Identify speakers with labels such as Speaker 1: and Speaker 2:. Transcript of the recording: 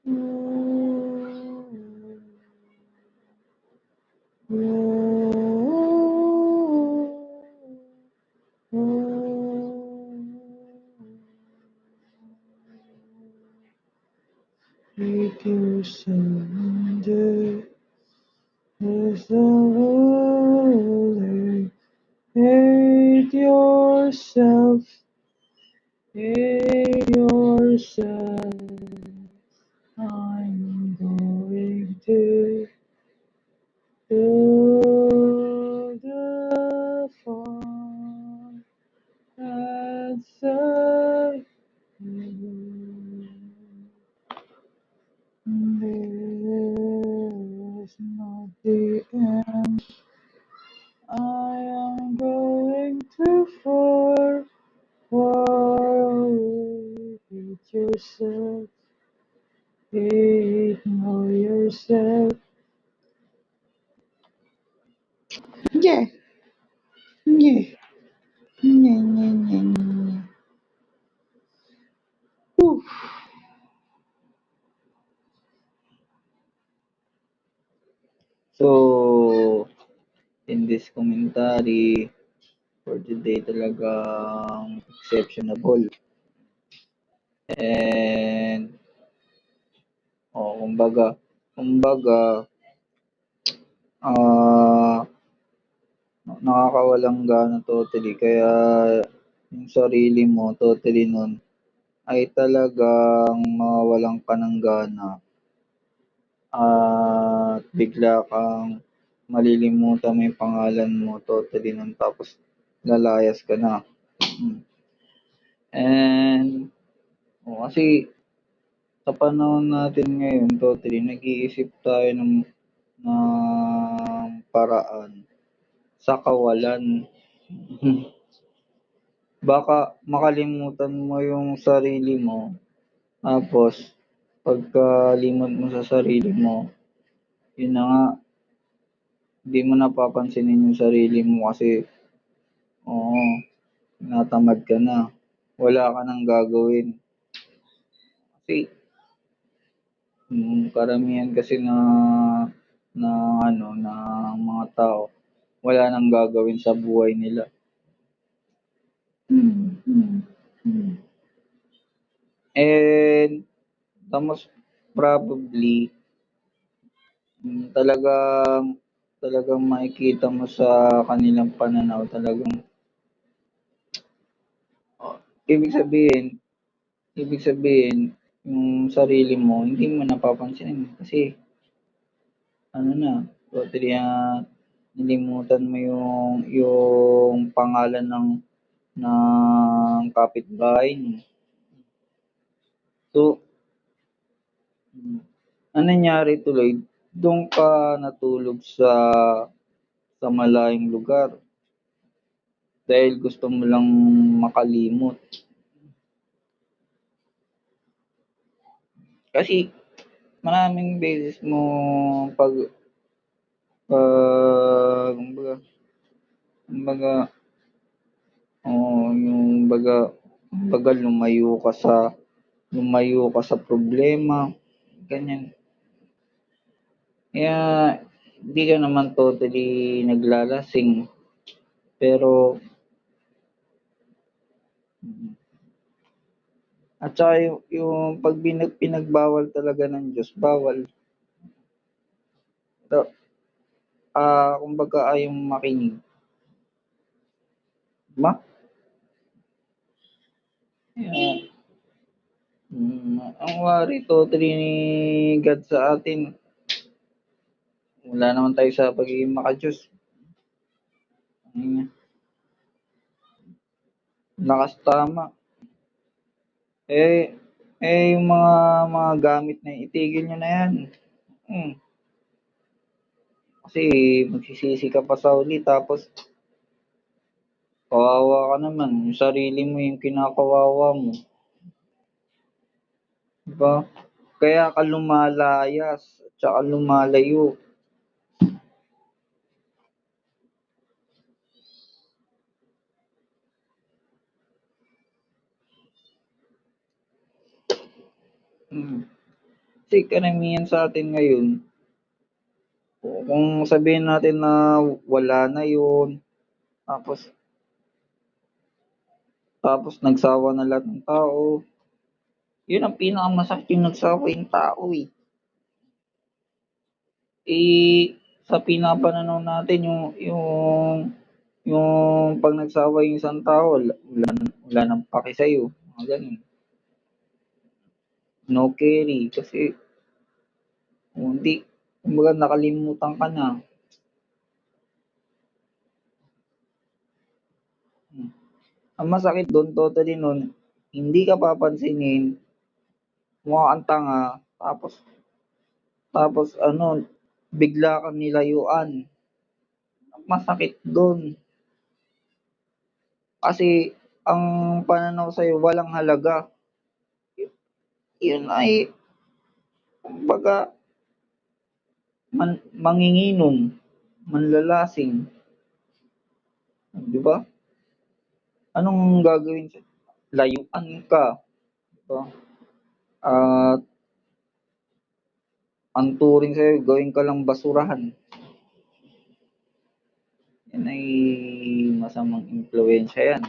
Speaker 1: Hate yourself and there is the world. Hate yourself. Hate yourself. I'm going to the far and say this is not the end. I am going too far, far away. Hate yourself, hate know yourself. Yeah, yeah, yeah, yeah, yeah, yeah. Whew. So, in this commentary for today talagang exceptionable. And, kumbaga, ah, nakakawalang gana totally. Kaya, yung sarili mo totally nun ay talagang mawawalan ka ng gana at bigla kang malilimutan mo yung pangalan mo totally nun tapos lalayas ka na. Hmm. And, kasi sa panahon natin ngayon totally nag-iisip tayo ng paraan sa kawalan. Baka makalimutan mo yung sarili mo, tapos pagkalimot mo sa sarili mo, yun na nga, di mo napapansinin yung sarili mo kasi, oo, tinatamad ka na. Wala ka nang gagawin. Kasi, karamihan kasi na ng mga tao, wala nang gagawin sa buhay nila. Hmm, hmm, hmm. And the most probably, talagang makikita mo sa kanilang pananaw talagang oh, ibig sabihin ibig sabihin yung sarili mo hindi mo napapansinin kasi ano na, totally nalimutan mo yung pangalan ng kapitbahay niyo. So, ang nangyari tuloy, dun ka natulog sa malayong lugar dahil gusto mo lang makalimot. Kasi maraming beses mo pag kumbaga kumbaga, yung kumbaga lumayo ka sa problema, ganyan. Kaya hindi ka naman totally naglalasing pero at saka yung 'pag pinagbawal talaga ng Diyos, bawal. So, kumbaga ayaw mong makinig. Ma kaya, ang worry totally ni God sa atin, wala naman tayo sa pagiging maka-Diyos. Hmm, lakas tama. Eh yung mga gamit na yan, itigil niyo na yan. Hmm, kasi magsisisi ka pa sa huli tapos kawawa ka naman, yung sarili mo yung kinakawawa mo, 'di ba? Kaya ka lumalayas at saka lumalayo. Hmm, Kasi karamihan sa atin ngayon, kung sabihin natin na wala na yun, tapos tapos nagsawa na lahat ng tao, yun ang pinakamasakit yung nagsawa yung tao, eh. Eh, sa pinapananaw natin yung 'pag nagsawa yung isang tao wala ng paki sa'yo, mga gano'n. No carry kasi kung hindi kumbaga nakalimutan ka na. Hmm. Ang masakit dun totally nun, hindi ka papansinin, mukha kang tanga, tapos tapos ano, bigla kang nilayuan. Ang masakit dun kasi ang pananaw sa'yo walang halaga. Yun ay kumbaga manginginom, manlalasing, 'di ba? Anong gagawin layuan ka, 'di ba? At ang turing sa'yo gawin ka lang basurahan. Yan ay masamang impluwensiya yan.